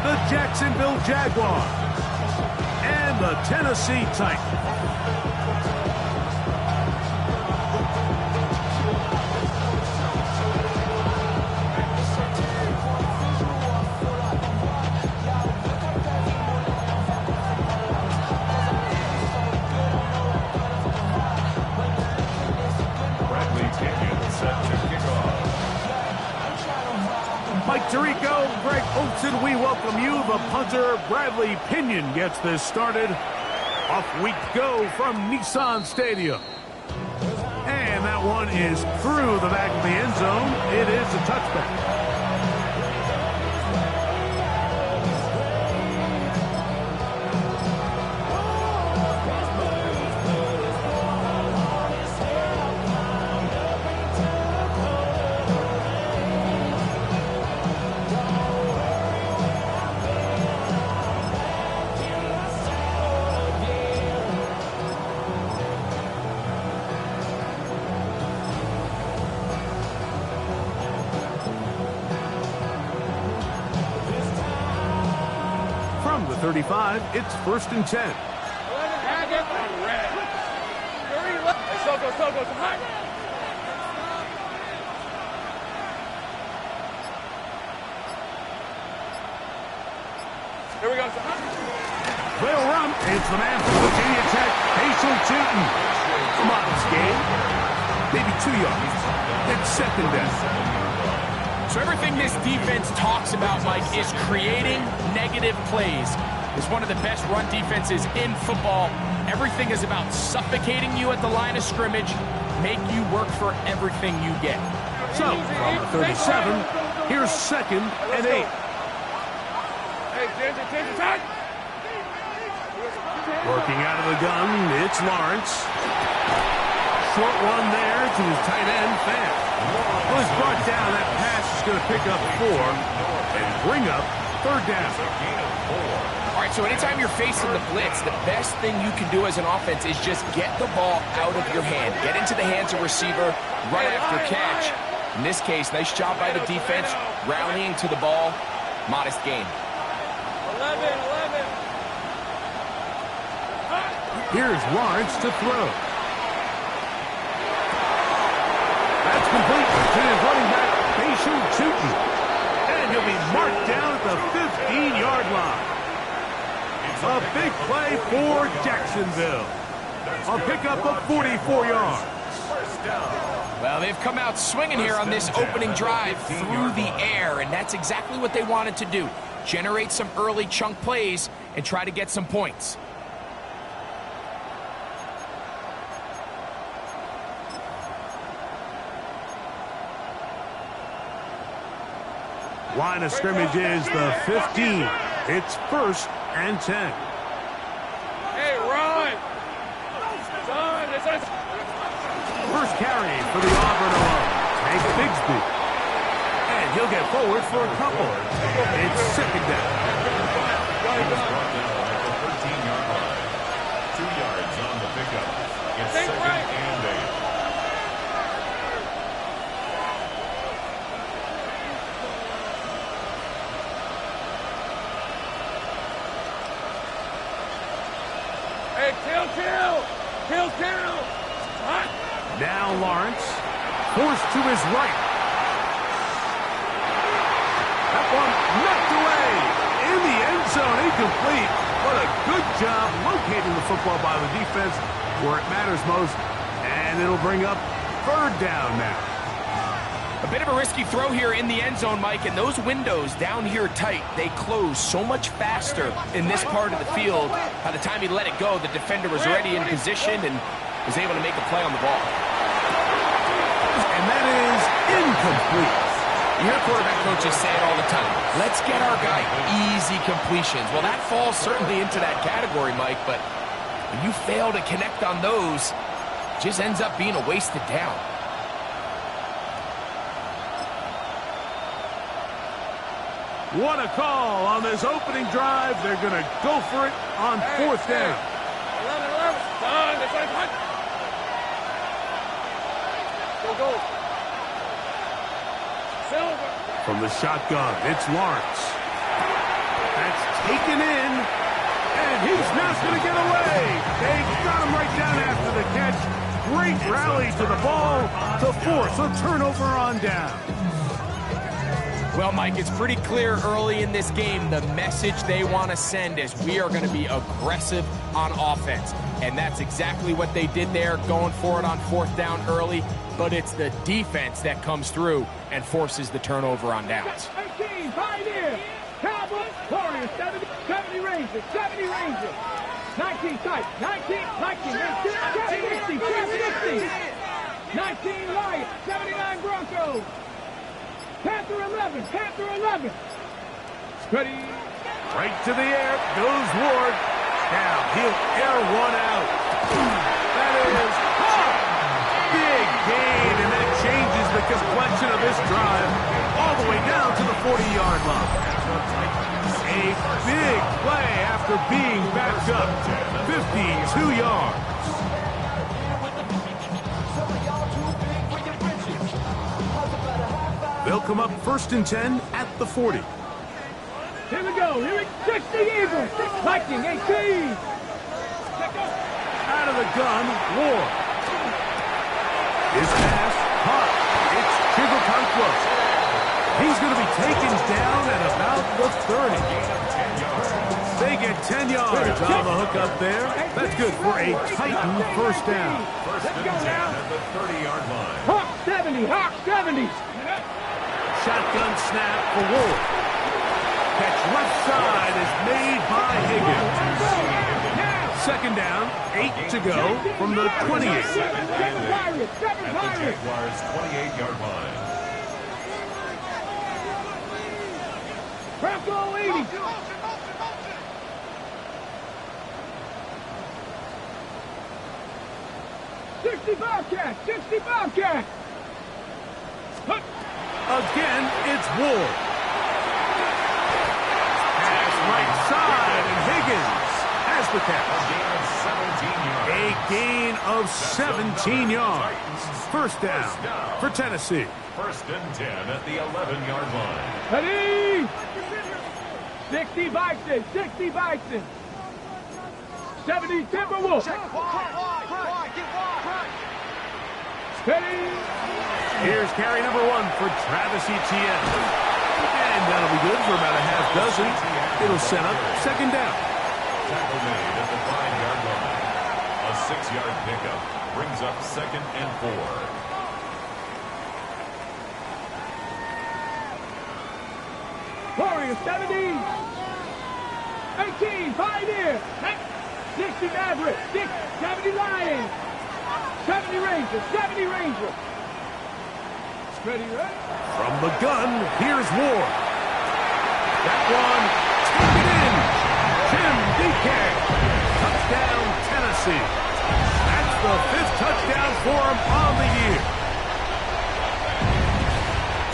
the Jacksonville Jaguars and the Tennessee Titans. Mike Tirico, Greg Olson, we welcome you. The punter, Bradley Pinion, gets this started. Off we go from Nissan Stadium. And that one is through the back of the end zone. It is a touchback. From the 35, it's 1st and 10. Here we go. They'll run. It's the man from Virginia Tech, Hazel Tootin. A modest gain. Maybe 2 yards. It's 2nd down. So everything this defense talks about, Mike, is creating negative plays. It's one of the best run defenses in football. Everything is about suffocating you at the line of scrimmage, make you work for everything you get. So, from the 37, here's 2nd and 8. Working out of the gun, it's Lawrence. Short one there to his tight end, Fan. Well, he's brought down. That pass is going to pick up 4 and bring up 3rd down. All right, so anytime you're facing the blitz, the best thing you can do as an offense is just get the ball out of your hand. Get into the hands of receiver, run after catch. In this case, nice job by the defense, rallying to the ball. Modest gain. 11. Here's Lawrence to throw. That's complete to his running back, Hazel Tootin. And he'll be marked down at the 15-yard line. A big play for Jacksonville. A pickup of 44 yards. Well, they've come out swinging here on this opening drive through the air, and that's exactly what they wanted to do. Generate some early chunk plays and try to get some points. Line of scrimmage is the 15. It's 1st and 10. Hey, run! First carry for the Auburn alone. Hank Bigsby. And he'll get forward for a couple. It's 2nd down. 13-yard line. 2 yards on the pickup. It's 2nd and 8. Kill. Now Lawrence, forced to his right. That one knocked away in the end zone, incomplete. What a good job locating the football by the defense where it matters most. And it'll bring up 3rd down now. A bit of a risky throw here in the end zone, Mike, and those windows down here tight, they close so much faster in this part of the field. By the time he let it go, the defender was already in position and was able to make a play on the ball. And that is incomplete. You hear quarterback coaches say it all the time. Let's get our guy easy completions. Well, that falls certainly into that category, Mike, but when you fail to connect on those, it just ends up being a wasted down. What a call on this opening drive. They're going to go for it on 4th down. 11. Go. From the shotgun, it's Lawrence. That's taken in, and he's not going to get away. They got him right down after the catch. Great rally to the ball to force a turnover on down. Well, Mike, it's pretty clear early in this game the message they want to send is we are going to be aggressive on offense. And that's exactly what they did there, going for it on fourth down early. But it's the defense that comes through and forces the turnover on downs. 18, Pioneer. Cowboys, Warriors, 70 Rangers, 70 Rangers. 19 tight, 19, 60, 19 Lions, 79 Broncos. Panther 11, Panther 11. Ready. Right to the air goes Ward. Now he'll air one out. That is big gain, and that changes the complexion of this drive all the way down to the 40-yard line. A big play after being backed up. 52 yards. They'll come up 1st and 10 at the 40. Here we go. Here we 60 Eagles. Viking 18. Out of the gun, Ward. His pass, hot. It's Chivalcon close. He's going to be taken down at about the 30. They get 10 yards on the hook up there. That's good for a Titan first down. First and 10 at the 30-yard line. Hawk 70. Hawk 70. Shotgun snap for Ward. Catch left side is made by Higgins. Second down, 8 to go from the 28. Seven Pirates. At the Jaguars' 28-yard line. Bronco 80. 60 Bobcat. 60 Bobcat. Again, it's Ward. Pass right side, and Higgins has the catch. A gain of 17 yards. First down for Tennessee. First and 10 at the 11-yard line. Ready. 60 Bison. 60 Bison. 70 Timberwolves. Ready. Here's carry number 1 for Travis Etienne. And that'll be good for about a half dozen. It'll set up second down. Tackle made at the 5-yard line. A 6-yard pickup brings up second and 4. Warriors 70. 18 Pioneer. 60 Maverick. 70 Lions. 70 Rangers. 70 Rangers. Ready, ready? From the gun, here's Ward. That one, taken in. Tim DK. Touchdown, Tennessee. That's the 5th touchdown for him on the year.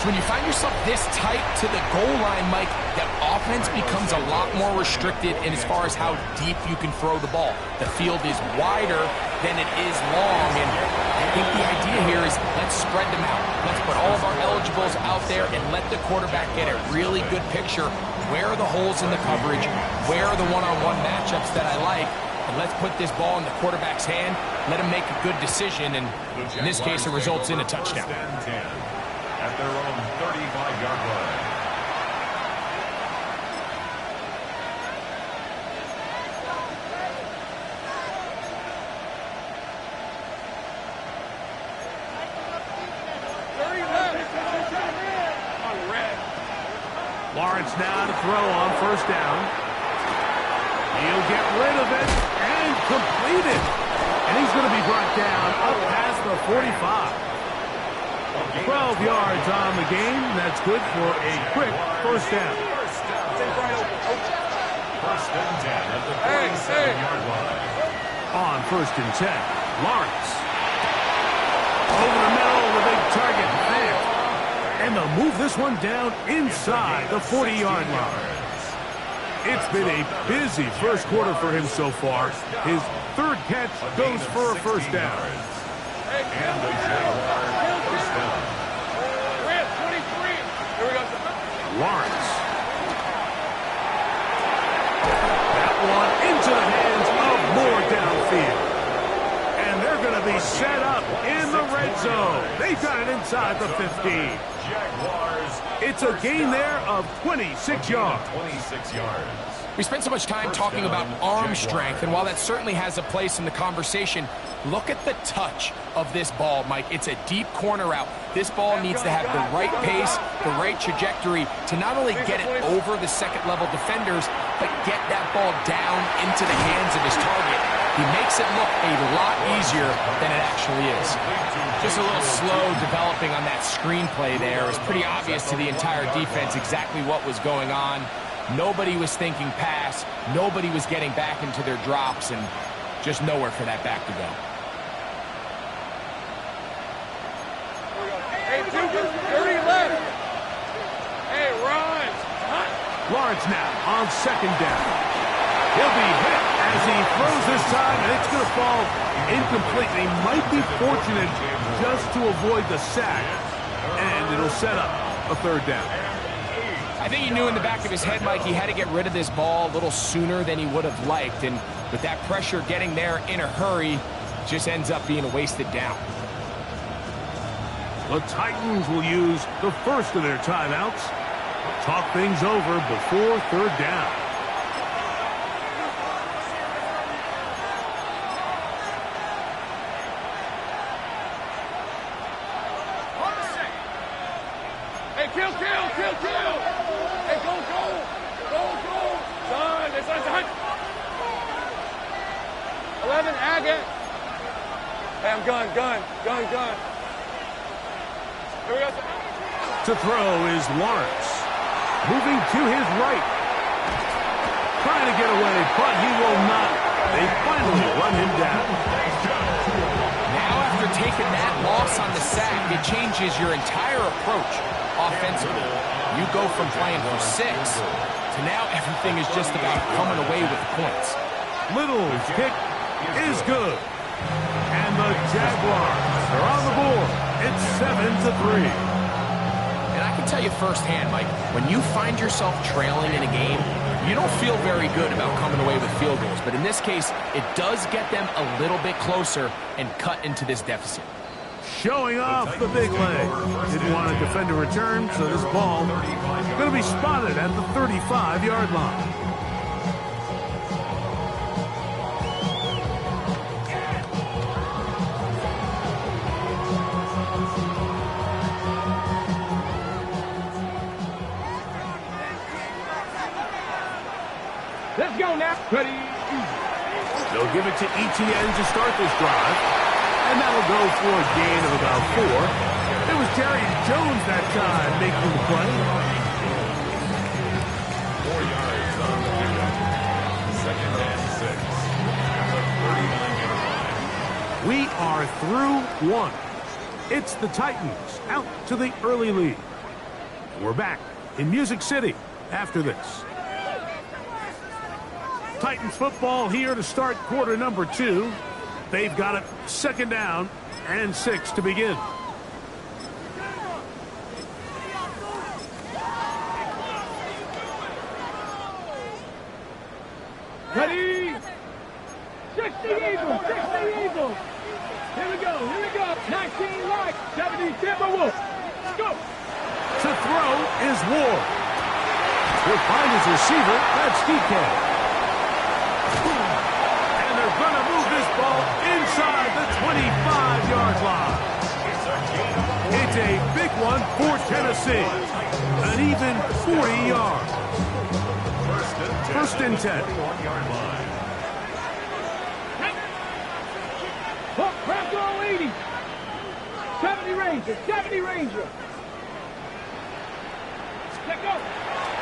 So when you find yourself this tight to the goal line, Mike, that offense becomes a lot more restricted in as far as how deep you can throw the ball. The field is wider than it is long, and I think the idea here is let's spread them out. Let's put all of our eligibles out there and let the quarterback get a really good picture. Where are the holes in the coverage? Where are the one-on-one matchups that I like? And let's put this ball in the quarterback's hand, let him make a good decision, and in this case, it results in a touchdown. At their own 35-yard line. Lawrence now to throw on first down. He'll get rid of it and complete it. And he's going to be brought down up past the 45. 12 yards on the game. That's good for a quick first down. First and 10 at the 47-yard line. On first and 10, Lawrence. Over the middle, the big target there. And they'll move this one down inside the 40-yard line. It's been a busy first quarter for him so far. His 3rd catch goes for a first down. And the Jaguars first down. We're at 23. Here we go. Lawrence. be set up in the red zone. They've got it inside the 15. Jaguars. It's a gain there of 26 yards. 26 yards. We spent so much time talking about arm strength, and while that certainly has a place in the conversation, look at the touch of this ball, Mike. It's a deep corner route. This ball needs to have the right pace, the right trajectory to not only get it over the second-level defenders, but get that ball down into the hands of his target. He makes it look a lot easier than it actually is. Just a little slow developing on that screenplay there. It was pretty obvious to the entire defense exactly what was going on. Nobody was thinking pass. Nobody was getting back into their drops, and just nowhere for that back to go. Hey, 30 left. Hey, run. Lawrence now on second down. He'll be hit as he throws this time, and it's going to fall incomplete. He might be fortunate just to avoid the sack, and it'll set up a third down. I think he knew in the back of his head, Mike, he had to get rid of this ball a little sooner than he would have liked. And with that pressure getting there in a hurry, just ends up being a wasted down. The Titans will use the first of their timeouts. Talk things over before third down. Hey, kill. Hey, go. Son, it's on. 11, Agate. Hey, I'm gun. Here we go. To throw is Lawrence. Moving to his right. Trying to get away, but he will not. They finally run him down. Now after taking that loss on the sack, it changes your entire approach offensively. You go from playing for 6 to now everything is just about coming away with points. Little's kick is good. And the Jaguars are on the board. It's 7-3. And I can tell you firsthand, Mike, when you find yourself trailing in a game, you don't feel very good about coming away with field goals. But in this case, it does get them a little bit closer and cut into this deficit. Showing off the big leg. Didn't want to defend a return, so this ball going to be spotted at the 35-yard line. Let's go now. Ready. They'll give it to ETN to start this drive. And that'll go for a gain of about 4. It was Jerry Jones that time making the play. 4 yards on the pickup. Second and 6. The 39-yard line. We are through 1. It's the Titans out to the early lead. We're back in Music City after this. Titans football here to start quarter number 2. They've got it second down and 6 to begin. Ready. 60 Eagles. Here we go. 19 right. 70 Timberwolves. Go. To throw is Ward. He'll find his receiver. That's DK. Going to move this ball inside the 25-yard line. It's a big one for Tennessee. An even 40 yards. First and 10. Hook, crack on 80. 70 Ranger. Check up.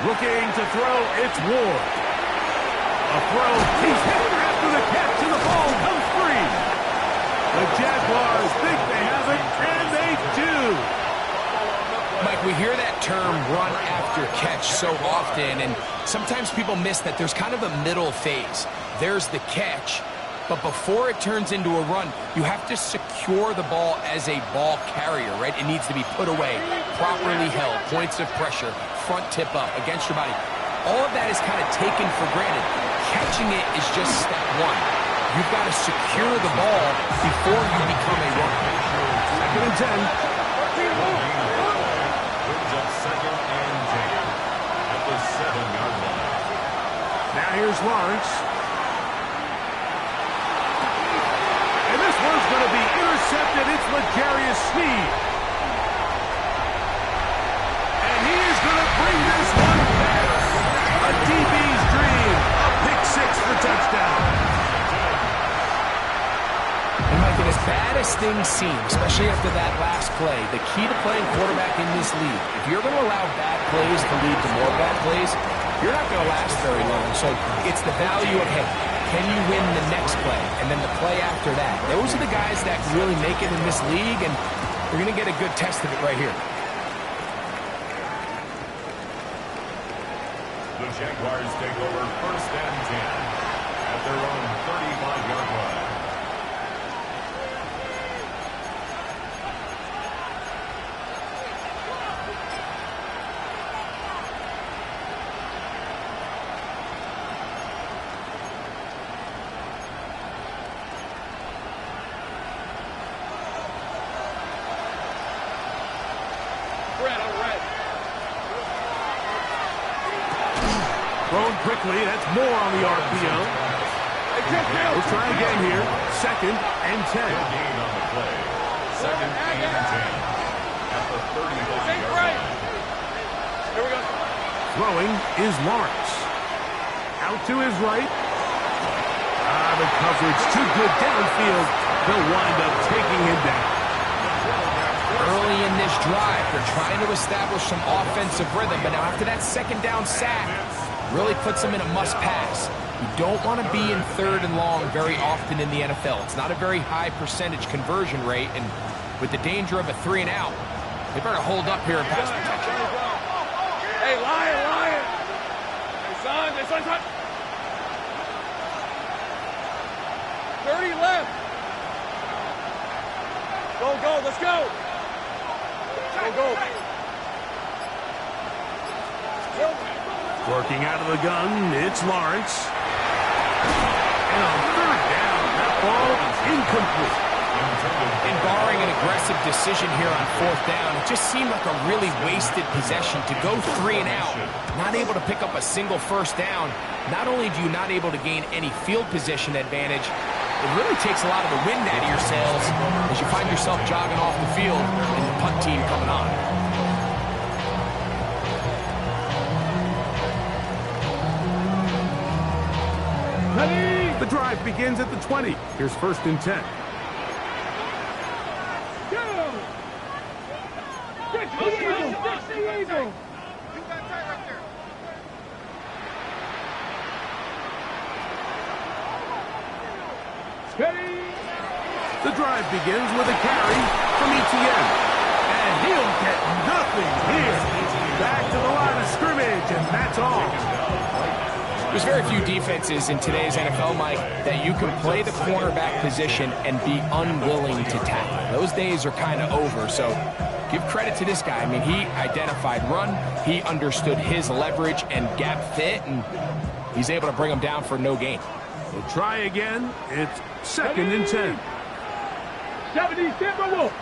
Looking to throw, it's Ward. A throw, he's hit after the catch, and the ball comes free. The Jaguars think they have it, and they do. Mike, we hear that term run after catch so often, and sometimes people miss that there's kind of a middle phase. There's the catch, but before it turns into a run, you have to secure the ball as a ball carrier, right? It needs to be put away, properly held, points of pressure, front tip up, against your body. All of that is kind of taken for granted. Catching it is just step 1. You've got to secure the ball before you become a runner. 2nd and 10. Brings up 2nd and 10 at the 7-yard line. Now here's Lawrence. And this one's going to be intercepted. It's L'Jarius Sneed. And he is going to bring this one back. A DB's dream. A pick 6 for touchdown. And Mike, and as bad as things seem, especially after that last play, the key to playing quarterback in this league, if you're going to allow bad plays to lead to more bad plays, you're not going to last very long. So it's the value of, hey, can you win the next play? And then the play after that. Those are the guys that really make it in this league, and we're going to get a good test of it right here. The Jaguars take over 1st and 10 at their own 35-yard line. Thrown quickly. That's more on the RPO. We'll try again here. 2nd and 10. Good gain on the play. 2nd and 10 at the 35-yard line. Here we go. Throwing is Lawrence. Out to his right. The coverage too good downfield. They'll wind up taking him down. Early in this drive, they're trying to establish some offensive rhythm, but now after that 2nd down sack, really puts them in a must-pass. You don't want to be in 3rd and long very often in the NFL. It's not a very high percentage conversion rate, and with the danger of a 3 and out, they better hold up here in pass protection. Hey, Lion! Hey, son, touch. 30 left. Go, let's go. Go. Working out of the gun, it's Lawrence. And on 3rd down, that ball is incomplete. And barring an aggressive decision here on 4th down, it just seemed like a really wasted possession to go 3 and out, not able to pick up a single 1st down. Not only do you not able to gain any field position advantage, it really takes a lot of the wind out of your sails as you find yourself jogging off the field and the punt team coming on. The drive begins at the 20. Here's 1st and 10. Go! Fix the eagle! Steady! The drive begins with a carry from ETN. And he'll get nothing here. Back to the line of scrimmage, and that's all. There's very few defenses in today's NFL, Mike, that you can play the cornerback position and be unwilling to tackle. Those days are kind of over, so give credit to this guy. I mean, he identified run, he understood his leverage and gap fit, and he's able to bring him down for no gain. We'll try again. It's 2nd and 10. 70 Timberwolf.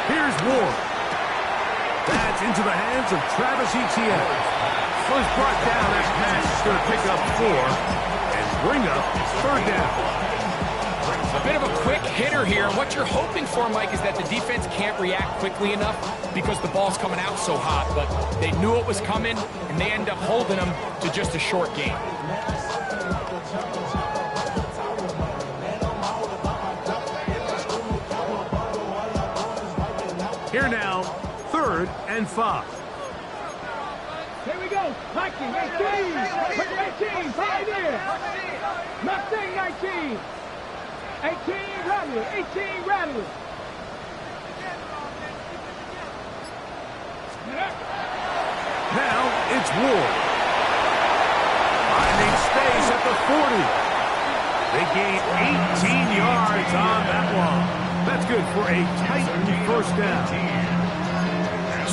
Here's Ward. That's into the hands of Travis Etienne. First brought down, that pass is going to pick up 4 and bring up 3rd down. A bit of a quick hitter here. What you're hoping for, Mike, is that the defense can't react quickly enough because the ball's coming out so hot. But they knew it was coming, and they end up holding them to just a short game. Here now, 3rd and 5. Here we go. 19, 18, 18, Pioneer. Mustang 19. 18, Rattler, 18, Rattler. Now it's Ward. Finding space at the 40. They gain 18 yards on that one. That's good for a Titan 1st down.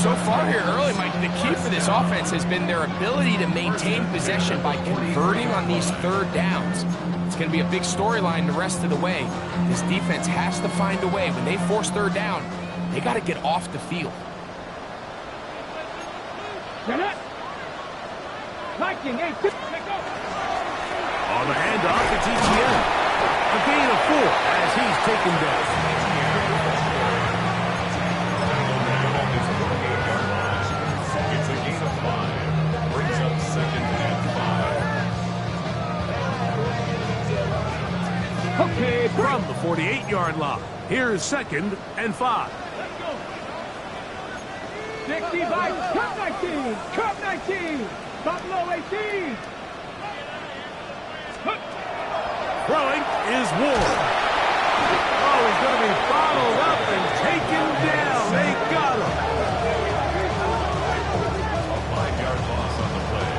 So far here early, Mike, the key for this offense has been their ability to maintain possession by converting on these third downs. It's going to be a big storyline the rest of the way. This defense has to find a way. When they force third down, they got to get off the field. Viking, 8, 2, let go. On the handoff, it's ETN. A gain of 4 as he's taken down. It's a gain of 5. Brings up 2nd and 5. Okay, from the 48-yard line. Here's 2nd and 5. 65, Cup 19, Cup 19, Buffalo 18. Throwing is Ward. Oh, he's going to be bottled up and taken down. They got him. A 5-yard loss on the play.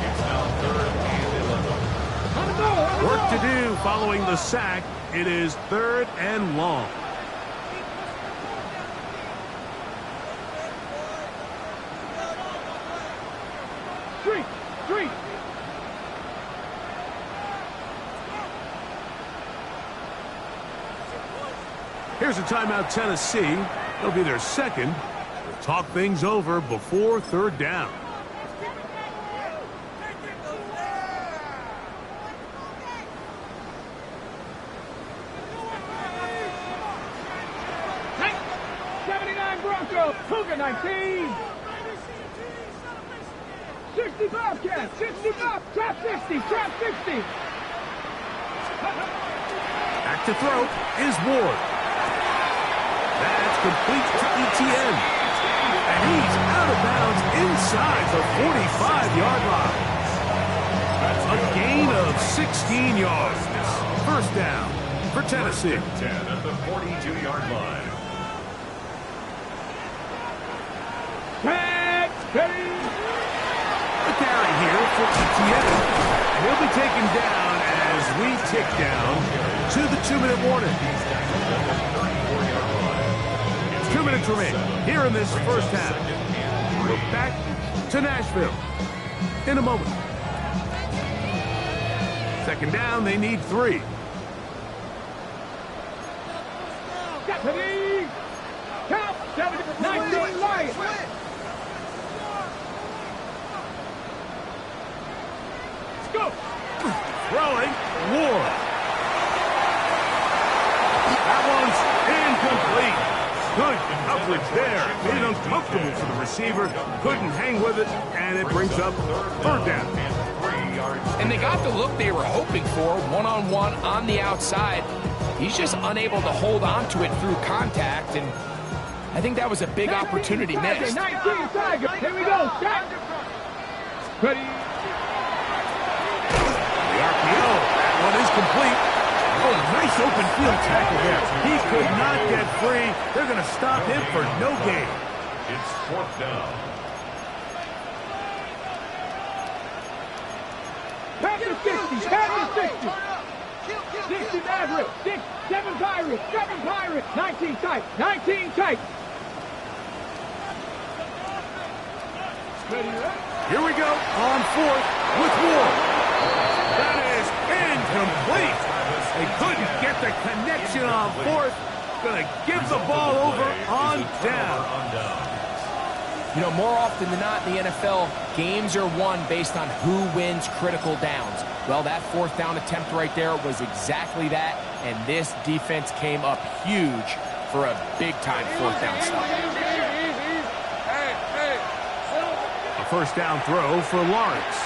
It's now 3rd and 11. Work to do following the sack. It is 3rd and long. Three. Here's a timeout, Tennessee. It'll be their second. They'll talk things over before 3rd down. Broncos, Cougar 19. 65, Cat, 65, trap 60, trap 60. Back to throw is Ward. That's complete to ETN. And he's out of bounds inside the 45-yard line. A gain of 16 yards. 1st down for Tennessee. 10 at the 42-yard line. The carry here for ETN. And he'll be taken down as we tick down to the 2-minute warning. 2 minutes remain here in this first half. We're back to Nashville in a moment. 2nd down, they need 3. Deputy! Count! 19 Lions! Let's go! Throwing, Ward. That one's incomplete. Good coverage there. Made it uncomfortable for the receiver. Couldn't hang with it, and it brings up 3rd down. And they got the look they were hoping for, one-on-one on the outside. He's just unable to hold on to it through contact, and I think that was a big opportunity missed. 19 Tiger, here we go, shot! Ready? The RPO, that one is complete. Oh, nice open field tackle there. He could not get free. They're going to stop him for no gain. It's 4th down. Panther 60, Panther 60. 60 Maverick, 7 Pirates, 7 Pirates, 19 tight, 19 tight. Here we go on 4th with Ward. That is incomplete. They couldn't get the connection on 4th. Going to give the ball over on down. You know, more often than not in the NFL, games are won based on who wins critical downs. Well, that 4th down attempt right there was exactly that, and this defense came up huge for a big-time 4th down stop. A 1st down throw for Lawrence.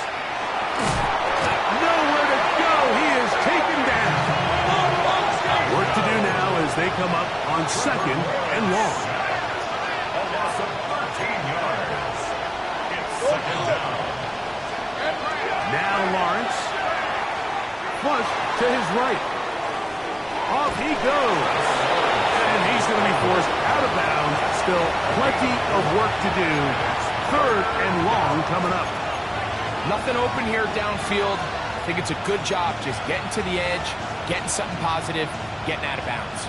Nowhere to go. He is taken down. Work to do now as they come up on 2nd and long. A loss of 13 yards. It's 2nd down. Now Lawrence. Flush to his right. Off he goes. And he's going to be forced out of bounds. Still plenty of work to do. 3rd and long coming up. Nothing open here downfield. I think it's a good job just getting to the edge, getting something positive, getting out of bounds.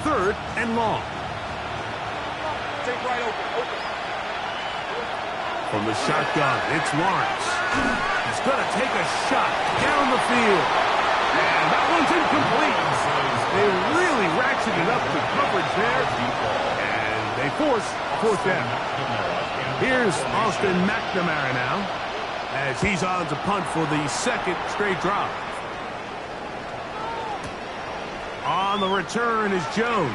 3rd and long. Take right open. From the shotgun, it's Lawrence. He's going to take a shot down the field. And that one's incomplete. They really ratcheted up the coverage there. And they force fourth down. Here's Austin McNamara now, as he's on to punt for the second straight drive. On the return is Jones.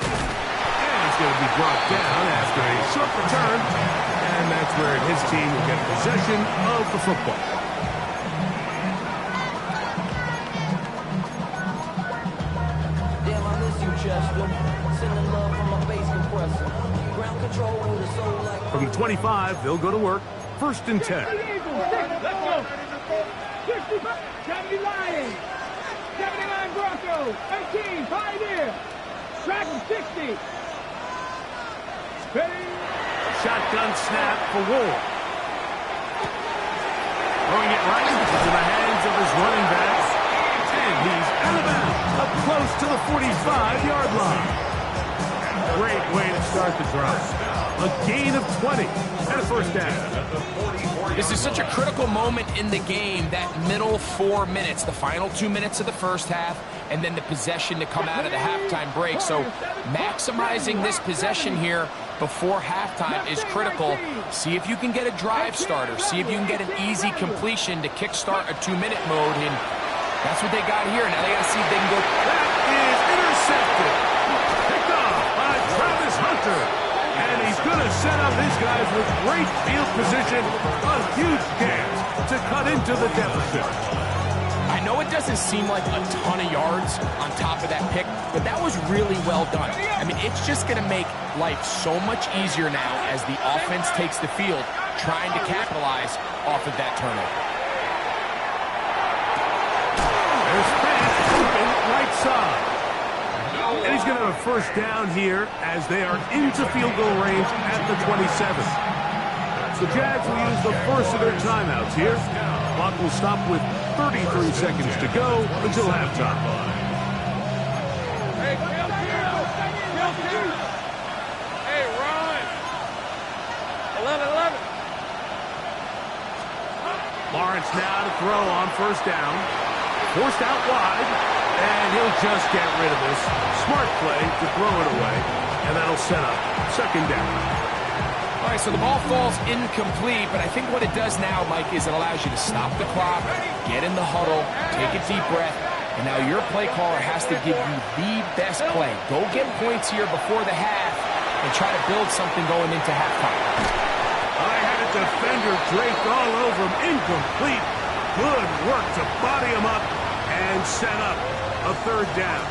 And he's going to be brought down after a short return. And that's where his team will get possession of the football. Damn, I miss you, Chester. Sending love from my bass compressor. Ground control with a soul like... From the 25, they'll go to work. First and 10. Let's go. 65, 70 Lions. 79 Broncos. 18 Pioneer. Track 60. Ready? Shotgun snap for Ward. Throwing it right into the hands of his running back. And he's out of bounds, up close to the 45-yard line. Great way to start the drive. A gain of 20 and a first down. This is such a critical moment in the game, that middle 4 minutes, the final 2 minutes of the first half, and then the possession to come out of the halftime break. So maximizing this possession here before halftime is critical. See if you can get a drive starter. See if you can get an easy completion to kickstart a 2-minute mode. And that's what they got here. Now they got to see if they can go. That is intercepted. Picked off by Travis Hunter. And he's going to set up his guys with great field position. A huge chance to cut into the deficit. I know it doesn't seem like a ton of yards on top of that pick, but that was really well done. I mean, it's just going to make life so much easier now as the offense takes the field, trying to capitalize off of that turnover. There's Fant open right side. And he's going to have a first down here as they are into field goal range at the 27. The Jags will use the first of their timeouts here. Clock will stop with 33 seconds to go until halftime. Hey, Ron. 11. Lawrence now to throw on first down. Forced out wide, and he'll just get rid of this. Smart play to throw it away, and that'll set up second down. All right, so the ball falls incomplete, but I think what it does now, Mike, is it allows you to stop the clock, get in the huddle, take a deep breath, and now your play caller has to give you the best play. Go get points here before the half and try to build something going into halftime. I had a defender draped all over him, incomplete. Good work to body him up and set up a third down.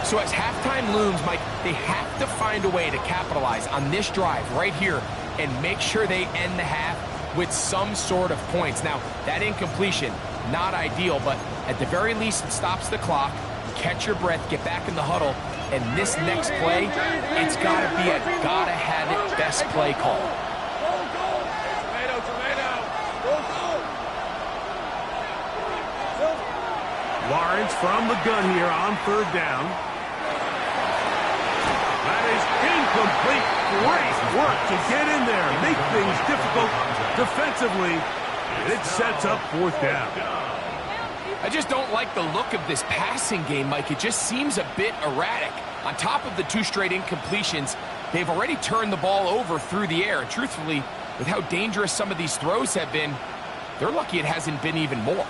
So as halftime looms, Mike, they have to find a way to capitalize on this drive right here and make sure they end the half with some sort of points. Now, that incompletion, not ideal, but at the very least, it stops the clock. Catch your breath, get back in the huddle, and this next play, it's got to be a gotta-have-it best play call. Lawrence from the gun here on third down. That is incomplete. Great work to get in there, make things difficult defensively, and it sets up fourth down. I just don't like the look of this passing game, Mike. It just seems a bit erratic. On top of the 2 straight incompletions, they've already turned the ball over through the air. And truthfully, with how dangerous some of these throws have been, they're lucky it hasn't been even more.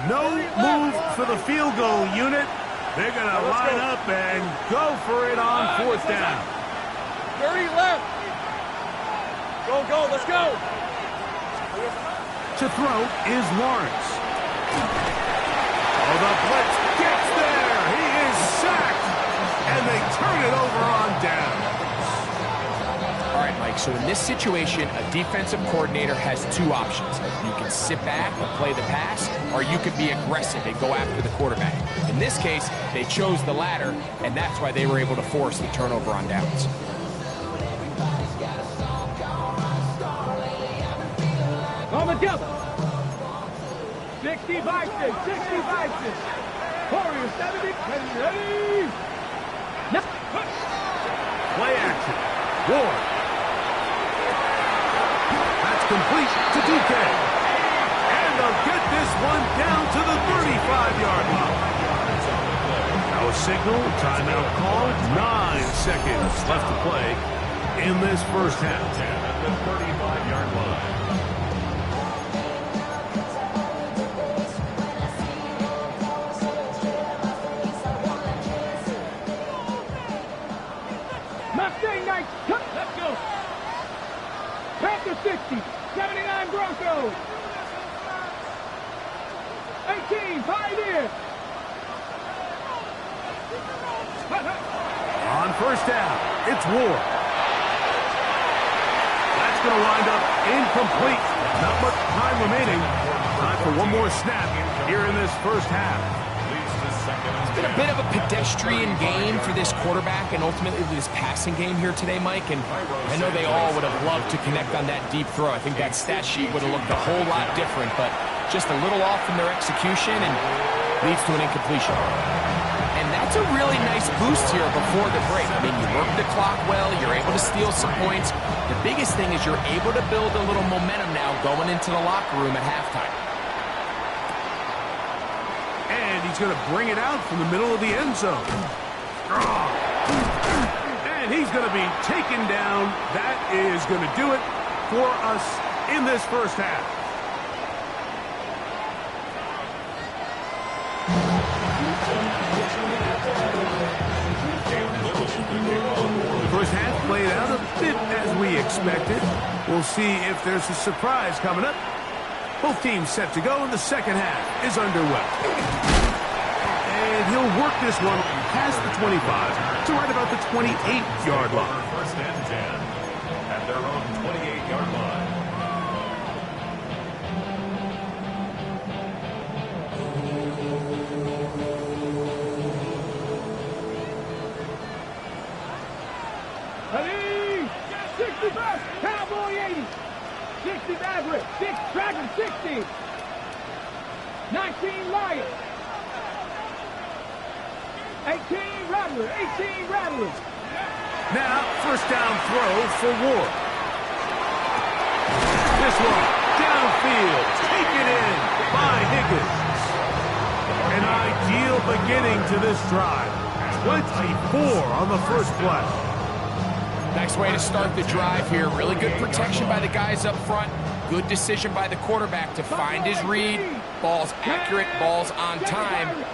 No move for the field goal unit. They're going to line up and go for it on fourth down. 30 left. Go, let's go. To throw is Lawrence. Oh, the blitz gets there. He is sacked. And they turn it over on down. All right, Mike, so in this situation, a defensive coordinator has 2 options. You can sit back and play the pass, or you can be aggressive and go after the quarterback. In this case, they chose the latter, and that's why they were able to force the turnover on downs. On the double. 65 6. Warriors 70. Ready. signal. Timeout called. 9 seconds left to play in this first half. 10 at the 35-yard line. Mustang Knights, let's go. Panther 60, 79 Broncos. 18, Pioneer. On first down, it's Ward. That's going to wind up incomplete. Not much time remaining. Time for one more snap here in this first half. It's been a bit of a pedestrian game for this quarterback and ultimately this passing game here today, Mike. And I know they all would have loved to connect on that deep throw. I think that stat sheet would have looked a whole lot different, but just a little off in their execution and leads to an incompletion. And that's a really nice boost here before the break. I mean, you work the clock well, you're able to steal some points. The biggest thing is you're able to build a little momentum now going into the locker room at halftime. And he's going to bring it out from the middle of the end zone. And he's going to be taken down. That is going to do it for us in this first half. The first half played out a bit as we expected. We'll see if there's a surprise coming up. Both teams set to go, and the second half is underway. And he'll work this one past the 25 to right about the 28-yard line. First and 10 at their own 28-yard line. Ready? 65, Cowboy 80. 60 Maverick, 6 Dragon 60. 19 Lion. 18 Rattler, 18 Rattler. Now, first down throw for Ward. This one, downfield, taken in by Higgins. An ideal beginning to this drive. 24 on the first play. Nice way to start the drive here. Really good protection by the guys up front. Good decision by the quarterback to find his read. Ball's accurate, ball's on time.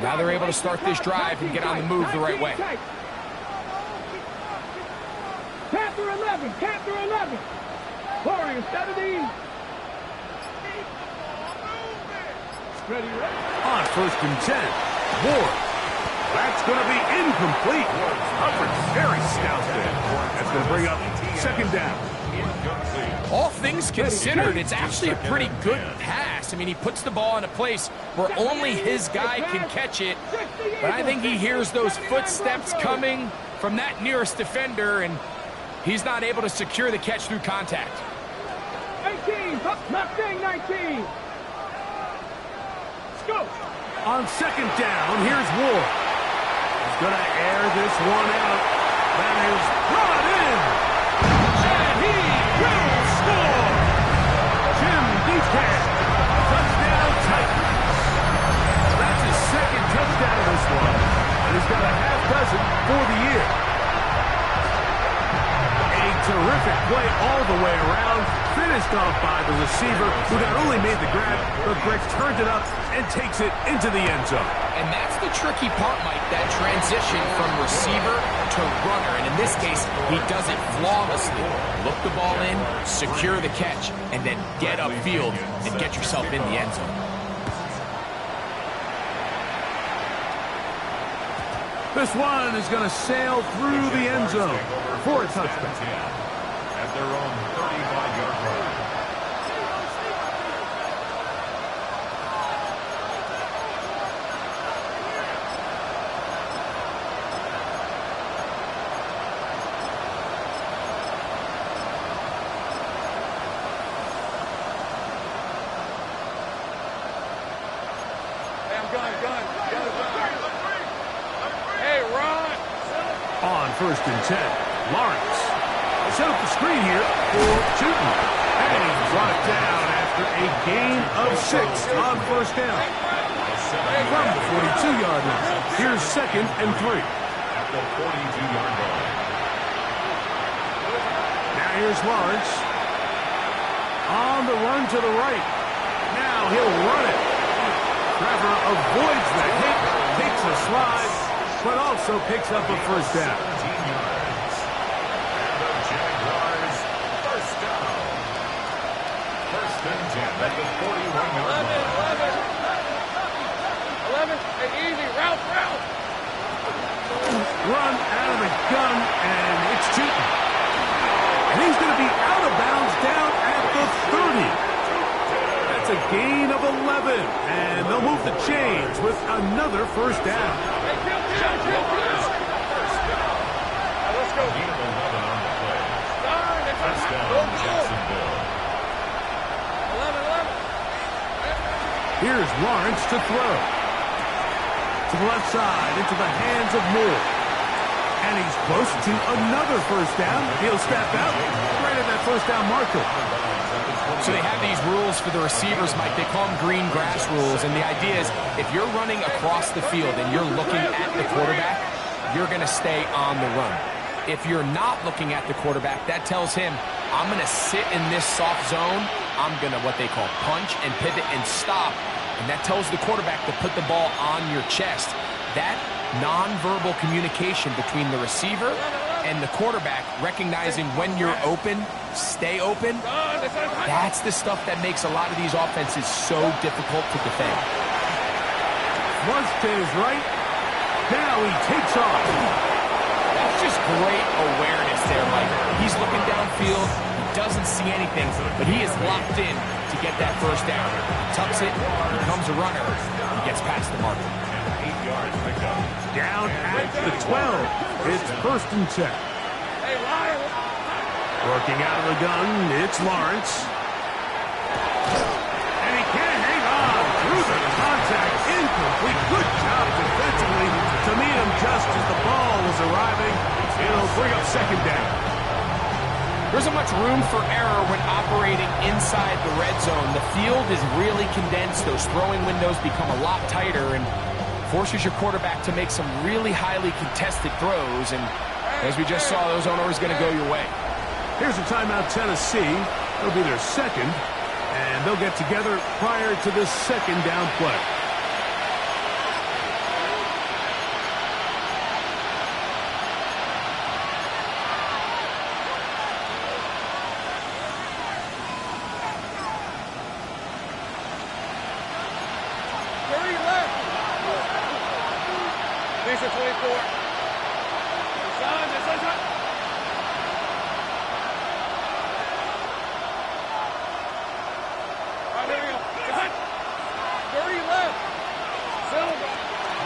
Now they're able to start this drive and get on the move the right way. Panther 11, Panther 11. Warriors 70. Ready, ready. On first and 10, Ward. That's going to be incomplete. Coverage very stout there. That's going to bring up second down. All things considered, it's actually a pretty good pass. I mean, he puts the ball in a place where only his guy can catch it. But I think he hears those footsteps coming from that nearest defender, and he's not able to secure the catch through contact. 18, Mustang 19. Let's go. On second down, here's Ward. He's going to air this one out. That is brought in. And he will score. Jim Buchanan, touchdown Titans. That's his second touchdown of this one. And he's got a half dozen for the year. A terrific play all the way around. Finished off by the receiver, who not only made the grab, but Greg turned it up and takes it into the end zone. And that's the tricky part, Mike, that transition from receiver to runner. And in this case, he does it flawlessly. Look the ball in, secure the catch, and then get upfield and get yourself in the end zone. This one is going to sail through the end zone for a touchdown. At their own 35-yard line. Hey, Ron. On first and 10, Lawrence. Set up the screen here for Chutin. And he's brought down after a gain of 6 on first down. From the 42-yard line. Here's 2nd and 3. At the 42-yard line. Now here's Lawrence. On the run to the right. Now he'll run it. Trevor avoids the hit, takes a slide, but also picks up a first down. 17 yards. And the Jaguars first down. 1st and 10 at the 41-yard line. 11, and easy, route. Run out of the gun, and it's Cheaton. And he's going to be out of bounds down at the 30. That's a gain of 11, and they'll move the chains with another first down. Let's go. Gain of 11 on the play. First down, Jacksonville. 11. Here's Lawrence to throw. To the left side, into the hands of Moore. And he's close to another first down. He'll step out right at that first down marker. So they have these rules for the receivers, Mike. They call them green grass rules. And the idea is if you're running across the field and you're looking at the quarterback, you're going to stay on the run. If you're not looking at the quarterback, that tells him, I'm going to sit in this soft zone. I'm going to what they call punch and pivot and stop. And that tells the quarterback to put the ball on your chest. That nonverbal communication between the receiver and the quarterback, recognizing when you're open, stay open, that's the stuff that makes a lot of these offenses so difficult to defend. Once to his right. Now he takes off. That's just great awareness there, Mike. He's looking downfield. He doesn't see anything, but he is locked in to get that first down. Tucks it, becomes a runner. He gets past the marker. 8 yards picked up. Down at the 12. It's 1st and 10. Working out of the gun, it's Lawrence. And he can't hang on through the contact. Incomplete. Good job defensively to meet him just as the ball was arriving. It'll bring up 2nd down. There isn't much room for error when operating inside the red zone. The field is really condensed. Those throwing windows become a lot tighter and forces your quarterback to make some really highly contested throws. And as we just saw, those aren't always going to go your way. Here's a timeout, Tennessee. It'll be their 2nd, and they'll get together prior to this 2nd down play.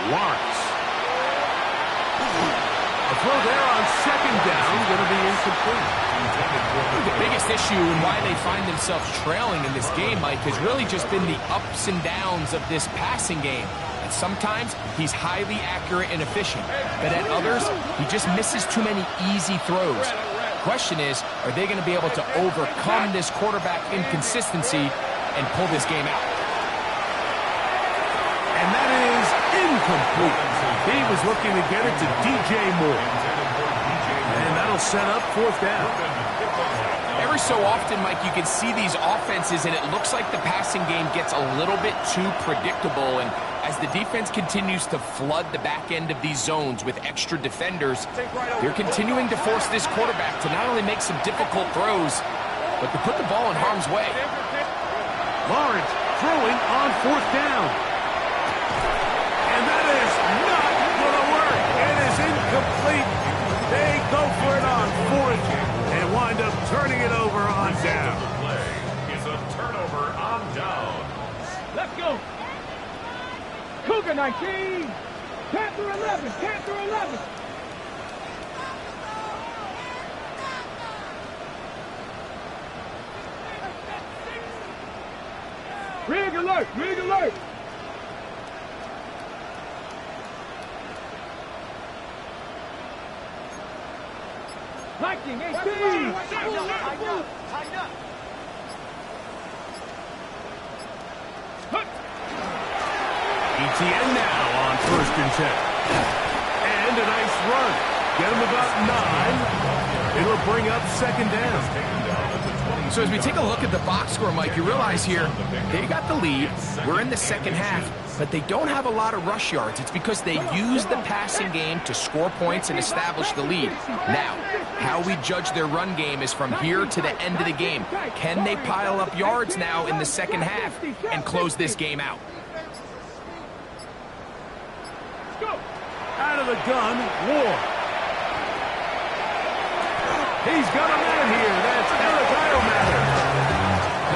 Lawrence. A throw there on 2nd down, going to be incomplete. The biggest issue and why they find themselves trailing in this game, Mike, has really just been the ups and downs of this passing game. And sometimes he's highly accurate and efficient, but at others, he just misses too many easy throws. The question is, are they going to be able to overcome this quarterback inconsistency and pull this game out? And that is incomplete. He was looking to get it to DJ Moore. And that'll set up 4th down. Every so often, Mike, you can see these offenses, and it looks like the passing game gets a little bit too predictable. And as the defense continues to flood the back end of these zones with extra defenders, they're continuing to force this quarterback to not only make some difficult throws, but to put the ball in harm's way. Lawrence throwing on 4th down. And that is not going to work. It is incomplete. They go for it on 4th and wind up turning it over on down. The play is a turnover on downs. Let's go. Cougar 19. Panther 11. Panther 11. Rig alert. Rig alert. Viking 18. Tighten up. ETN now on 1st and 10. And a nice run. Get him about 9. It'll bring up second down. So as we take a look at the box score, Mike, you realize here, they got the lead. We're in the second half, but they don't have a lot of rush yards. It's because they use the passing game to score points and establish the lead. Now, how we judge their run game is from here to the end of the game. Can they pile up yards now in the second half and close this game out? Out of the gun, Ward. He's got a man here. That's Eric Idleman.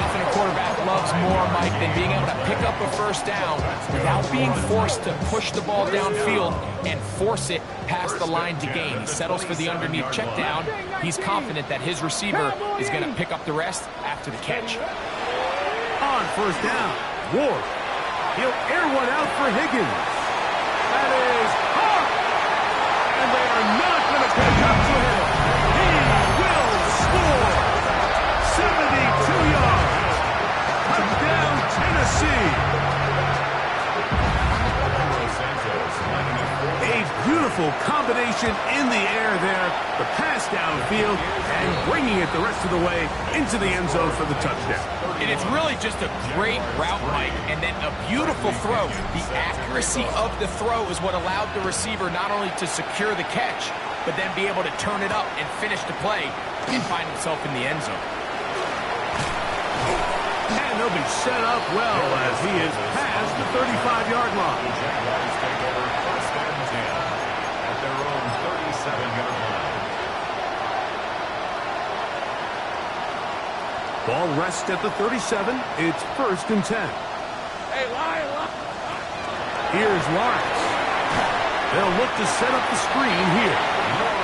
Nothing a quarterback loves more, Mike, than being able to pick up a first down without being forced to push the ball downfield and force it past the line to gain. He settles for the underneath check down. He's confident that his receiver is going to pick up the rest after the catch. On first down, Ward. He'll air one out for Higgins. That is hard. And they are not going to catch up to him. He will score. 72 yards. Touchdown, Tennessee. A beautiful combination in the air there. The pass downfield and bringing it the rest of the way into the end zone for the touchdown. And it's really just a great route, Mike, and then a beautiful throw. The accuracy of the throw is what allowed the receiver not only to secure the catch, but then be able to turn it up and finish the play and find himself in the end zone. And he'll be set up well as he is past the 35-yard line. The Jaguars take over first and 10 at their own 37-yard line. Ball rests at the 37. It's first and 10. Hey, lie. Here's Lawrence. They'll look to set up the screen here.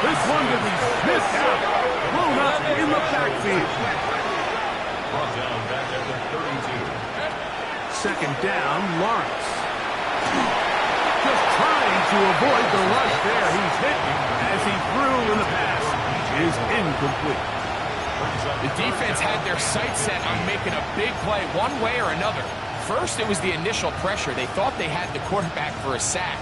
This one to be sniffed out. Blown up in the backfield. Brought down back at the 32. Second down, Lawrence. Just trying to avoid the rush there. He's hit as he threw and the pass is incomplete. The defense had their sights set on making a big play one way or another. First, it was the initial pressure. They thought they had the quarterback for a sack,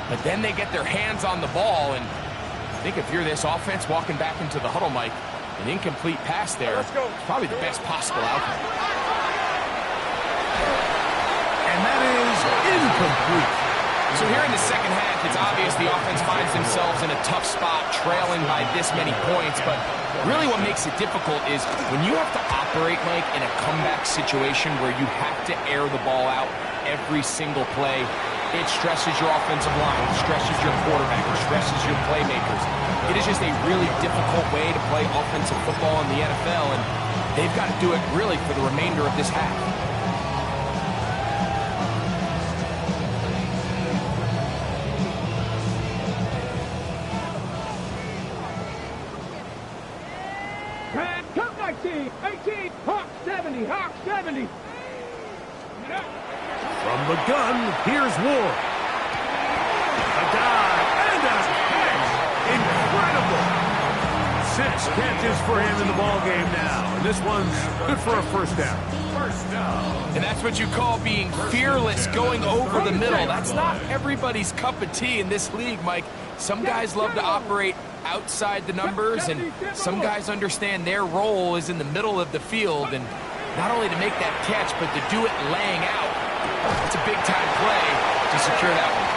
but then they get their hands on the ball, and I think if you're this offense walking back into the huddle, Mike, an incomplete pass there is probably the best possible outcome. And that is incomplete. So here in the second half, it's obvious the offense finds themselves in a tough spot, trailing by this many points, but really what makes it difficult is when you have to operate, Mike, in a comeback situation where you have to air the ball out every single play, it stresses your offensive line, it stresses your quarterback, it stresses your playmakers. It is just a really difficult way to play offensive football in the NFL, and they've got to do it really for the remainder of this half. Come 19, 18, Hawk 70, Hawk 70. From the gun, here's Ward. A dive and a catch. Incredible. 6 catches for him in the ball game now. And this one's good for a first down. First down. And that's what you call being fearless, going over the middle. That's not everybody's cup of tea in this league, Mike. Some guys love to operate outside the numbers, and some guys understand their role is in the middle of the field, and not only to make that catch, but to do it laying out. It's a big-time play to secure that one.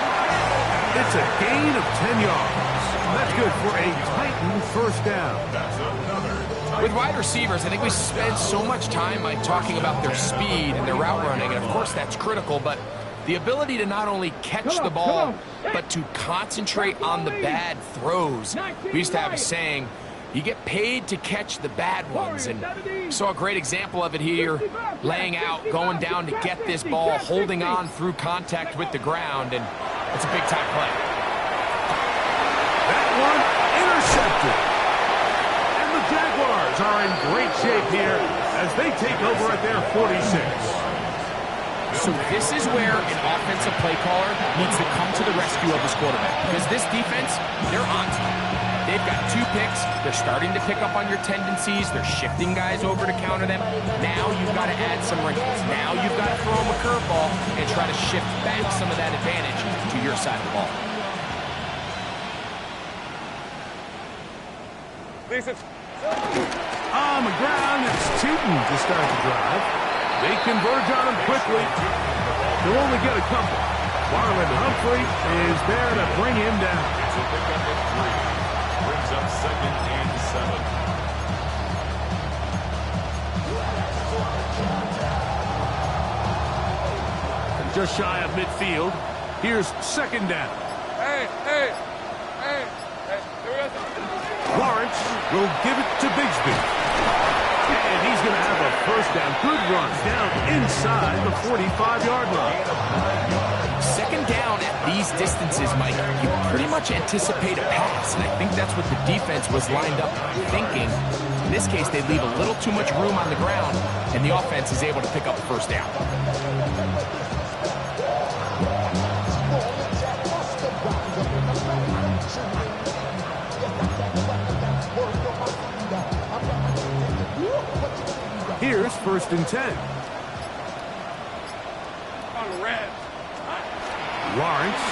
It's a gain of 10 yards. That's good for a Titan first down. That's another. With wide receivers, I think we spend so much time, Mike, talking about their speed and their route running, and of course that's critical, but the ability to not only catch the ball, but to concentrate on the bad throws. We used to have a saying, you get paid to catch the bad ones, and we saw a great example of it here, laying out, going down to get this ball, holding on through contact with the ground, and it's a big-time play. That one intercepted. And the Jaguars are in great shape here as they take over at their 46. So this is where an offensive play caller needs to come to the rescue of his quarterback, because this defense, they're on to him. They've got 2 picks. They're starting to pick up on your tendencies. They're shifting guys over to counter them. Now you've got to add some wrinkles. Now you've got to throw them a curveball and try to shift back some of that advantage to your side of the ball. On the ground, it's Tootin to start the drive. They converge on him quickly. They'll only get a couple. Marlon Humphrey is there to bring him down. It's a pickup at 3. Brings up 2nd and 7. Just shy of midfield. Here's 2nd down. Hey. Lawrence will give it to Bigsby. And he's going to have a 1st down. Good run down inside the 45-yard line. 2nd down at these distances, Mike, you pretty much anticipate a pass, and I think that's what the defense was lined up thinking. In this case, they leave a little too much room on the ground, and the offense is able to pick up a 1st down. Here's 1st and 10. Lawrence.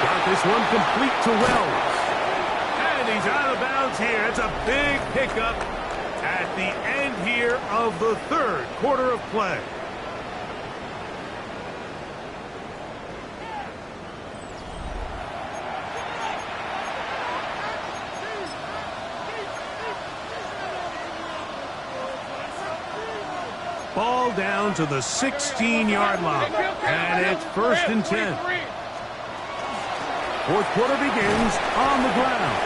Got this one complete to Wells. And he's out of bounds here. It's a big pickup at the end here of the 3rd quarter of play. Ball down to the 16-yard line. And it's 1st and 10. 4th quarter begins on the ground.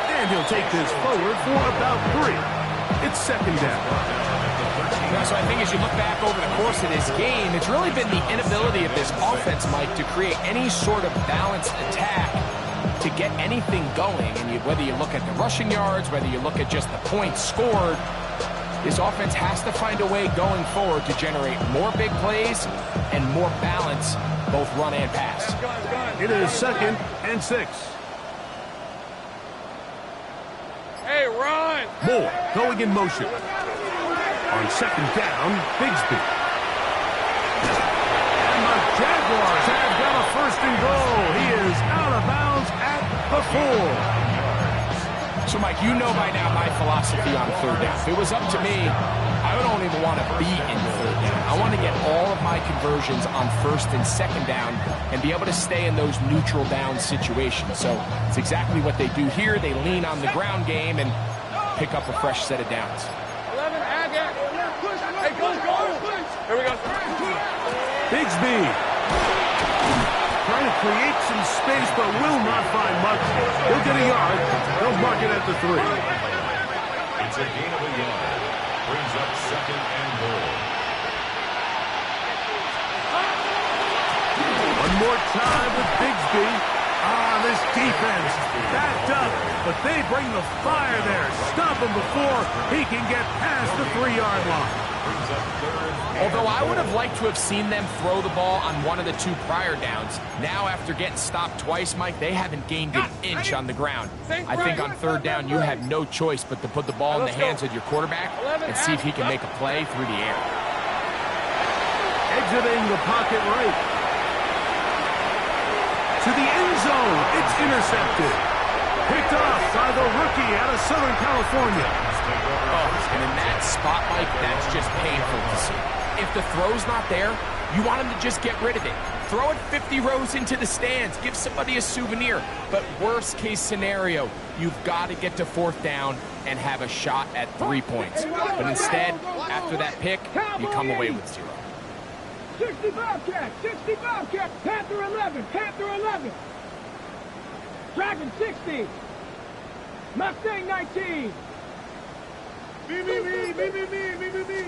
And he'll take this forward for about 3. It's 2nd down. Yeah, so I think as you look back over the course of this game, it's really been the inability of this offense, Mike, to create any sort of balanced attack to get anything going. And whether you look at the rushing yards, whether you look at just the points scored, this offense has to find a way going forward to generate more big plays and more balance, both run and pass. It is 2nd and 6. Hey, run! Moore going in motion. On 2nd down, Bigsby. And the Jaguars have got a 1st and goal. He is out of bounds at the 4. So, Mike, you know by now my philosophy on 3rd down. If it was up to me, I don't even want to be in 3rd down. I want to get all of my conversions on 1st and 2nd down and be able to stay in those neutral down situations. So it's exactly what they do here. They lean on the ground game and pick up a fresh set of downs. 11, add that. Hey, go. Here we go. Bigsby. Trying to create some space, but will not find much. He'll get a yard. They'll mark it at the 3. It's a gain of a yard. Brings up 2nd and goal. One more time with Bigsby. This defense backed up, but they bring the fire there. Stop him before he can get past the 3-yard line. Brings up 3rd. Although I would have liked to have seen them throw the ball on one of the 2 prior downs. Now, after getting stopped twice, Mike, they haven't gained an inch on the ground. I think on 3rd down, you have no choice but to put the ball in the hands of your quarterback and see if he can make a play through the air. Exiting the pocket right. To the end zone. It's intercepted. Picked off by the rookie out of Southern California. Oh, and in that spot, Mike, that's just painful to see. If the throw's not there, you want him to just get rid of it. Throw it 50 rows into the stands. Give somebody a souvenir. But worst case scenario, you've got to get to 4th down and have a shot at 3 points. But instead, after that pick, you come away with 0. 60 Bobcat, Panther 11. Dragon 60. Mustang 19. Me.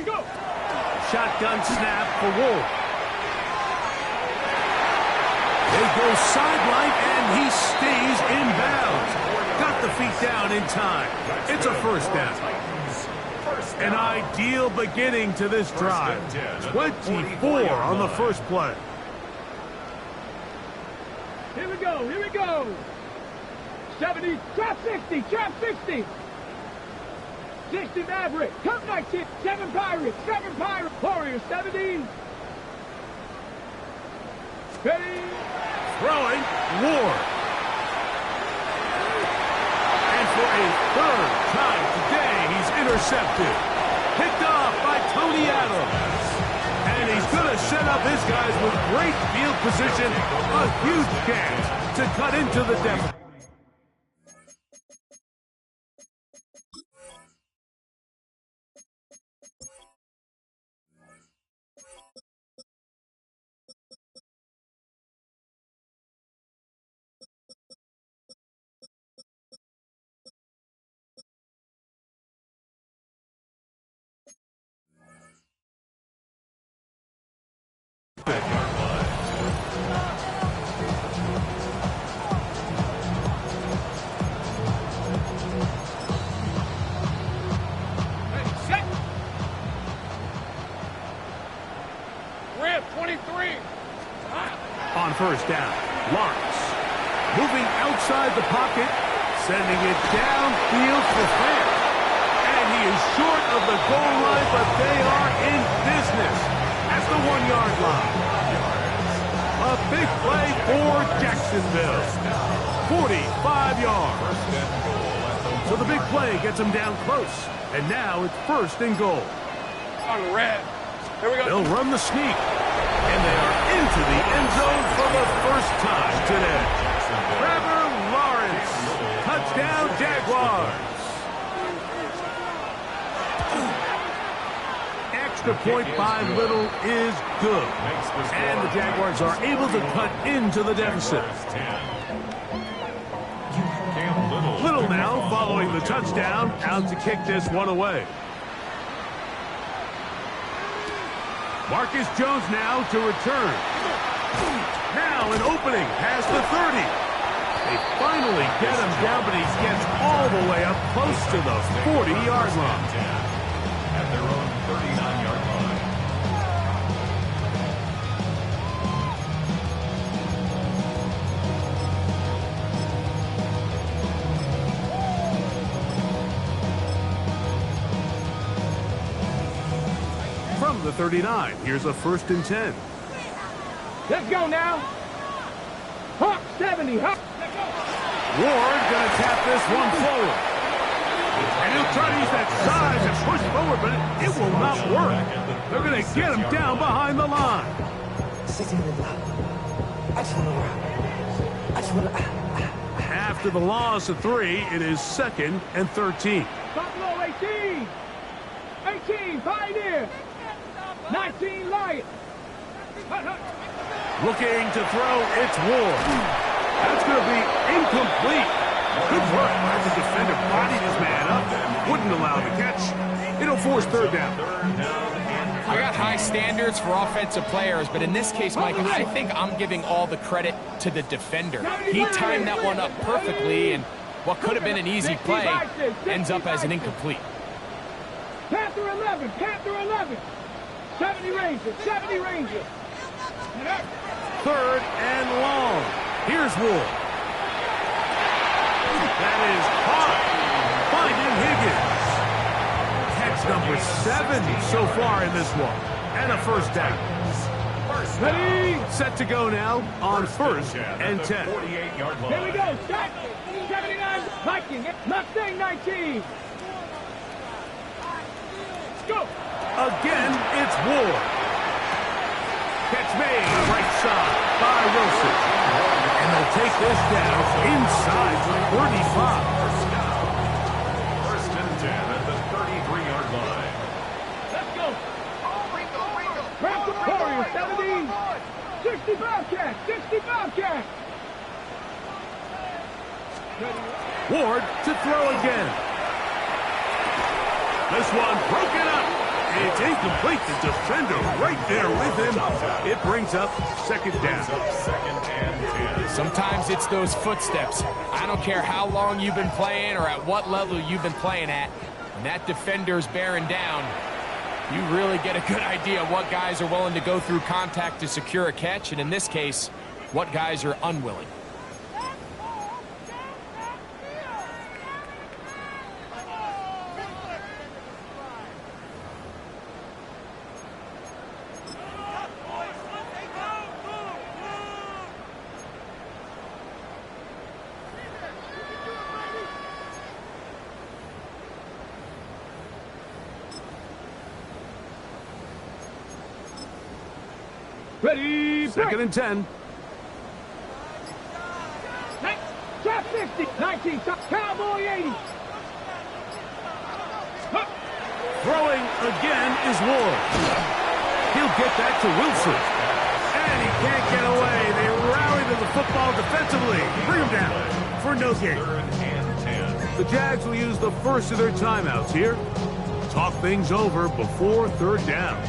Go. Shotgun snap for Wolf. They go sideline, and he stays in bounds. Got the feet down in time. It's a 1st down. An ideal beginning to this drive. 24 on the 1st play. Here we go. 70, trap 60. 60 Maverick, Cup 19, 7 Pirates, Warriors 70. Ready. Throwing, Ward. A third time today he's intercepted. Picked off by Tony Adams. And he's going to set up his guys with great field position. A huge chance to cut into the deficit. On first down, Lawrence moving outside the pocket, sending it downfield for fair. And he is short of the goal line, but they are in business at the 1-yard line. A big play for Jacksonville. 45 yards. So the big play gets him down close. And now it's first and goal. On red. Here we go. They'll run the sneak. And they are into the end zone for the first time today. Trevor Lawrence. Touchdown, Jaguars. Extra point by Little is good. And the Jaguars are able to cut into the deficit. Little now following the touchdown, out to kick this one away. Marcus Jones now to return. Now an opening past the 30. They finally get him down, but he gets all the way up close to the 40-yard line. At their own 39-yard line. From the 39, here's a 1st and 10. Let's go now. Hawk 70. Hawk. Ward going to tap this one forward. And he'll try to use that size and push forward, but it will not work. They're going to get him down behind the line. After the loss of 3, it is 2nd and 13. Buffalo 18. 18, Pioneer. 19, Lion. Looking to throw, it's Ward. That's going to be incomplete. Good work by the defender. Bodied his man up. Wouldn't allow the catch. It'll force 3rd down. I got high standards for offensive players, but in this case, Mike, I think I'm giving all the credit to the defender. He timed that one up perfectly, and what could have been an easy play ends up as an incomplete. Panther 11, Panther 11. 70 Rangers, 70 Rangers. 3rd and long. Here's Ward. That is caught. Finding Higgins. Catch number 7 so far in this one. And a 1st down. Ready? Set to go now on 1st and 10. 48-yard line. Here we go. Start. 79 Viking. Mustang 19. Let's go. Again, it's Ward. Catch made right side by Wilson. And they'll take this down inside the 35. 1st and 10 at the 33-yard line. Let's go. Raptor Warrior 70. 60 Bobcat. 60 Bobcat. Ward to throw again. This one broken up. It's incomplete. The defender right there with him. It brings up 2nd down. 2nd and 10. Sometimes it's those footsteps. I don't care how long you've been playing or at what level you've been playing at. When that defender's bearing down, you really get a good idea of what guys are willing to go through contact to secure a catch, and in this case, what guys are unwilling. Ready, Second and 10. Trap 50. 19. Cowboy 80. Throwing again is Ward. He'll get that to Wilson. And he can't get away. They rally to the football defensively. Bring him down for no gain. Third and 10. The Jags will use the first of their timeouts here. Talk things over before third down.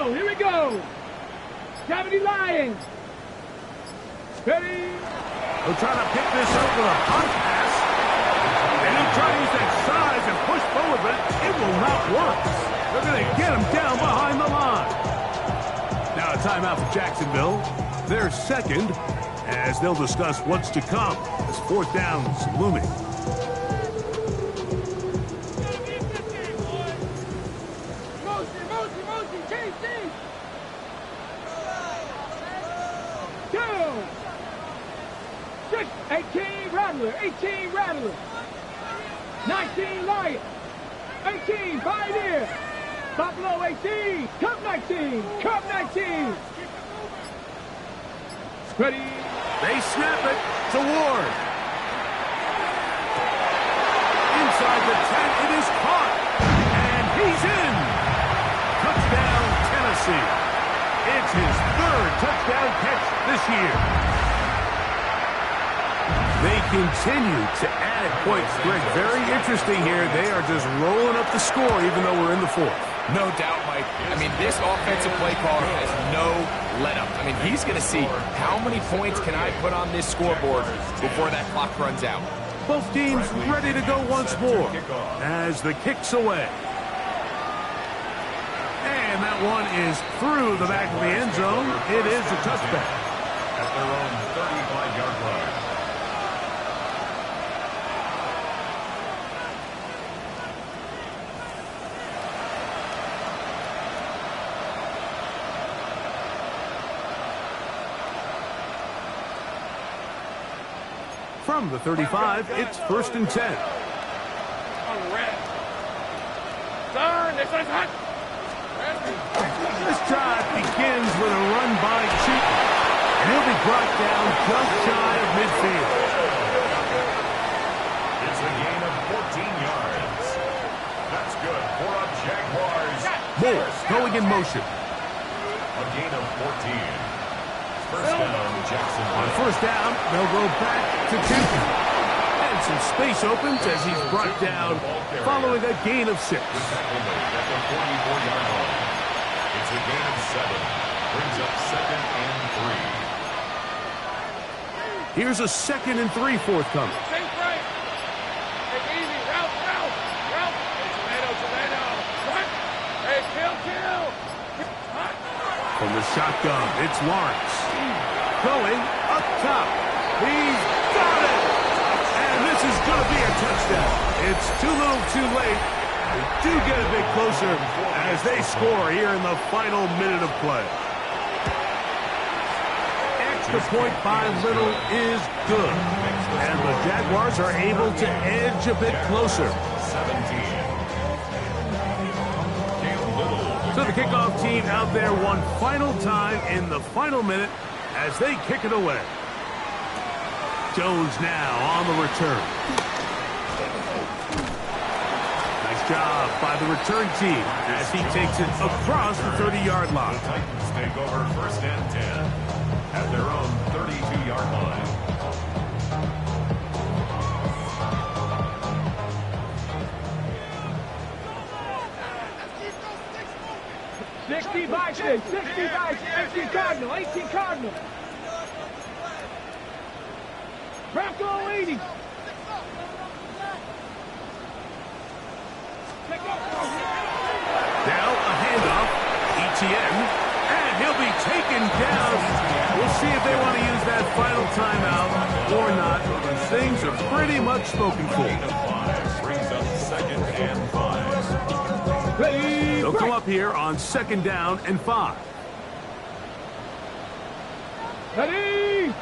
Here we go. 70 Lions. Ready. He'll try to pick this up with a punt pass. And he'll try to use that size and push forward, but it will not work. They're going to get him down behind the line. Now a timeout for Jacksonville. They're second, as they'll discuss what's to come as fourth down's looming. Down. 18 Rattler. 18 Rattler. 19 Lion. 18 Pioneer. Buffalo 18. Cup 19. Cup 19. Ready. They snap it to Ward. Inside the 10, it is caught. And he's in. Touchdown, Tennessee. It's his third touchdown catch this year. They continue to add points. Greg, very interesting here. They are just rolling up the score even though we're in the fourth. No doubt, Mike. I mean, this offensive play caller has no let-up. I mean, he's going to see how many points can I put on this scoreboard before that clock runs out. Both teams ready to go once more as the kick's away. And that one is through the back of the end zone. It is a touchback. At their own 35-yard line. From the 35, it's first and 10. On red. Turn. This one's hot. This drive begins with a run by Cheaton, and he'll be brought down just shy of midfield. It's a gain of 14 yards. That's good for a Jaguars. Moore going in motion. A gain of 14. First down, Jacksonville. On first down, they'll go back to Cheaton. And some space opens as he's brought down following a gain of 6. At the 44-yard line. It's a gain of 7. Brings up second and 3. Here's a second and 3 forthcoming. Think right. Take it easy. Route. Hey, tomato. What? Hey, kill. Hot. From the shotgun, it's Lawrence. Going up top. He's got it! And this is going to be a touchdown. It's too little too late. They do get a bit closer as they score here in the final minute of play. Extra point by Little is good. And the Jaguars are able to edge a bit closer. 17. So the kickoff team out there one final time in the final minute as they kick it away. Jones now on the return. Nice job by the return team as he takes it across the 30-yard line. The Titans take over first and 10 at their own 32-yard line. 60 Vikings, 60 Vikings, 18 Cardinal, 18 Cardinal. Bronco 80. Now a handoff, ETN, and he'll be taken down. We'll see if they want to use that final timeout or not, things are pretty much spoken for. Brings up 2nd and 5. Ready, They'll break. come up here on 2nd down and 5. Ready.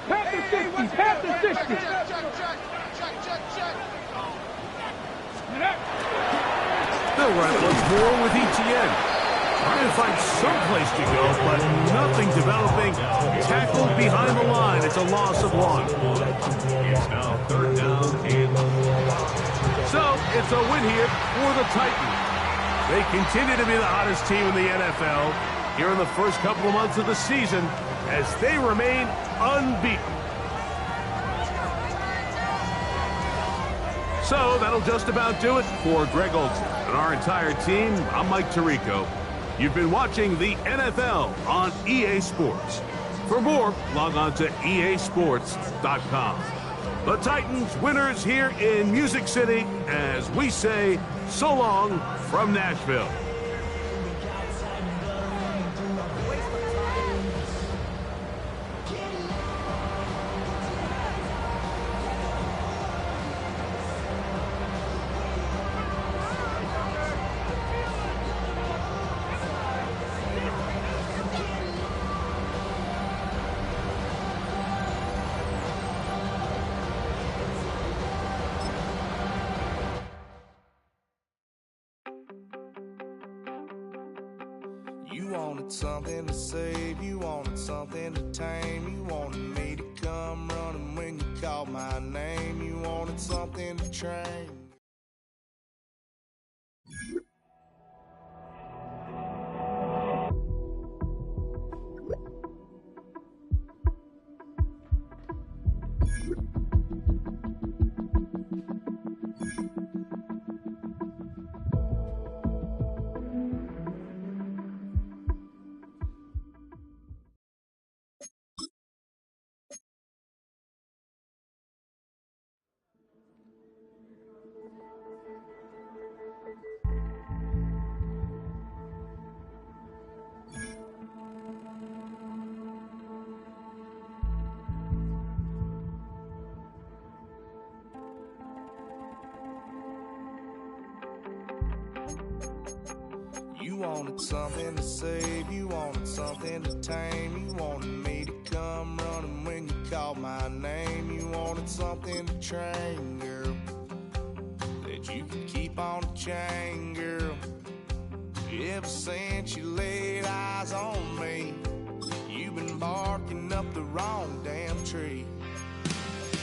Panthers 60, Panthers 60. They'll run it once more with Etienne. Trying to find some place to go, but nothing developing. Tackled behind the line. It's a loss of 1. It's now 3rd down and 4. So, it's a win here for the Titans. They continue to be the hottest team in the NFL here in the first couple of months of the season as they remain unbeaten. So, that'll just about do it for Greg Olson and our entire team. I'm Mike Tirico. You've been watching the NFL on EA Sports. For more, log on to easports.com. The Titans winners here in Music City as we say so long from Nashville. You wanted something to save, you wanted something to tame, you wanted me to come running when you called my name, you wanted something to train. You wanted something to save, you wanted something to tame, you wanted me to come running when you called my name, you wanted something to train, girl, that you could keep on the chain, girl. Ever since you laid eyes on me, you've been barking up the wrong damn tree.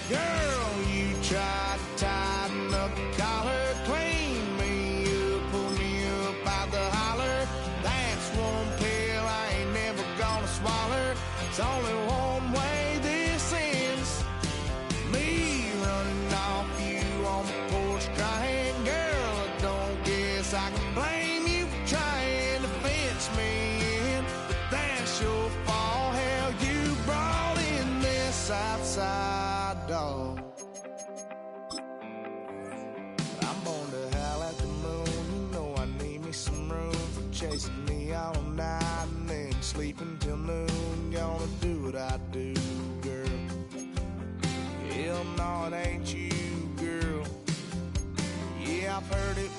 Girl, you tried to tighten up the collar, clean me up, pull me up out the holler. That's one pill I ain't never gonna swallow. It's only one way this ends. Me running off you on the porch crying. Girl, I don't guess I can blame you for trying to fence me in. But that's your fault, hell, you brought in this outside dog. I'm born to howl at the moon, you know I need me some room for chasing me all night and then sleeping till noon. Gonna do what I do, girl. Hell no, it ain't you, girl. Yeah, I've heard it